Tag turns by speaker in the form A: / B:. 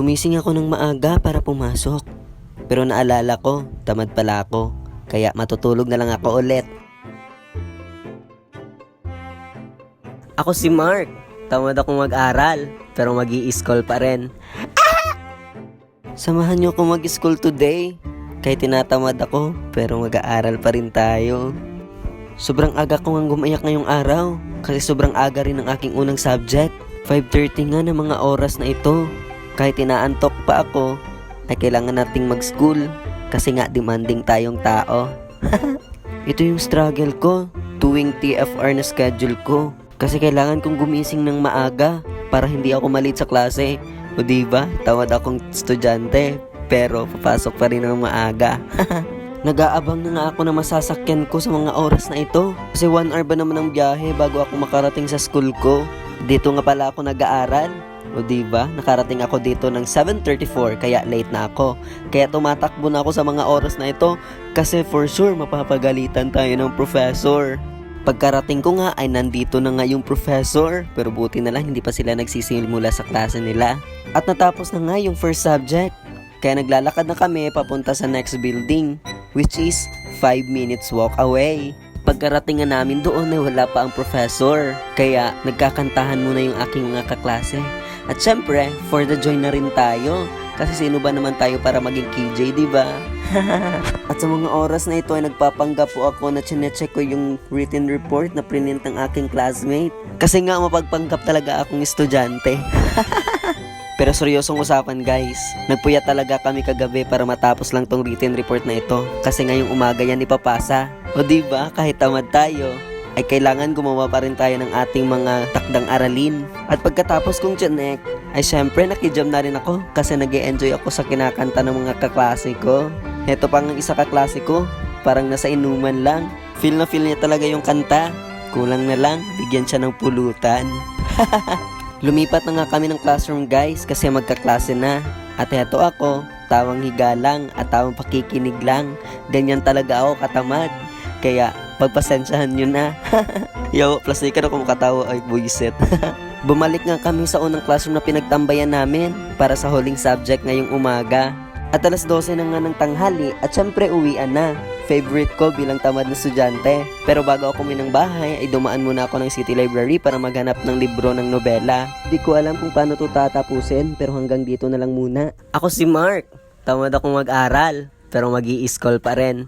A: Gumising ako ng maaga para pumasok. Pero naalala ko, tamad pala ako. Kaya matutulog na lang ako ulit. Ako si Mark. Tamad akong mag-aral, pero mag-i-school pa rin. Samahan niyo ako mag-school today. Kahit tinatamad ako, pero mag-aaral pa rin tayo. Sobrang aga ko ngang gumayak ngayong araw. Kasi sobrang aga rin ang aking unang subject. 5:30 nga ng mga oras na ito. Kahit inaantok pa ako, ay kailangan nating mag-school. Kasi nga demanding tayong tao. Ito yung struggle ko tuwing TFR na schedule ko. Kasi kailangan kong gumising ng maaga para hindi ako malate sa klase. O diba, tawad akong estudyante, pero papasok pa rin ng maaga. Nag-aabang na nga ako na masasakyan ko sa mga oras na ito. Kasi 1 hour ba naman ang biyahe bago ako makarating sa school ko. Dito nga pala ako nag-aaral. O diba, nakarating ako dito ng 7:34 kaya late na ako. Kaya tumatakbo na ako sa mga oras na ito kasi for sure mapapagalitan tayo ng professor. Pagkarating ko nga ay nandito na nga yung professor, pero buti na lang hindi pa sila nagsisimula sa klase nila. At natapos na nga yung first subject. Kaya naglalakad na kami papunta sa next building, which is 5 minutes walk away. Pagkarating nga namin doon ay wala pa ang professor. Kaya nagkakantahan muna yung aking mga kaklase. At syempre, for the joy na rin tayo. Kasi sino ba naman tayo para maging KJ, diba? At sa mga oras na ito ay nagpapanggap po ako na chinecheck ko yung written report na print ng aking classmate. Kasi nga mapagpanggap talaga akong estudyante. Pero seryosong usapan guys, nagpuyat talaga kami kagabi para matapos lang tong written report na ito. Kasi ngayong umaga yan ipapasa. O diba, kahit tamad tayo, ay kailangan gumawa pa rin tayo ng ating mga takdang aralin. At pagkatapos kong chinek, ay syempre nakijam na rin ako kasi nag-e-enjoy ako sa kinakanta ng mga kaklase ko. Heto pang ang isa kaklase ko, parang nasa inuman lang. Feel na feel niya talaga yung kanta. Kulang na lang, bigyan siya ng pulutan. Lumipat na nga kami ng classroom guys kasi magkaklase na. At heto ako, tawang higa lang at tawang pakikinig lang. Ganyan talaga ako katamad. Kaya pagpasensyahan nyo na. Yo, plastikan ako makatawa ay buisit. Bumalik nga kami sa unang classroom na pinagtambayan namin para sa huling subject ngayong umaga. At alas 12 na nga ng tanghali at syempre uwian na. Favorite ko bilang tamad na estudyante. Pero bago ako ng bahay ay dumaan muna ako ng City Library para maghanap ng libro ng nobela. Di ko alam kung paano to tatapusin pero hanggang dito na lang muna. Ako si Mark. Tamad akong mag-aral pero mag-i-school pa rin.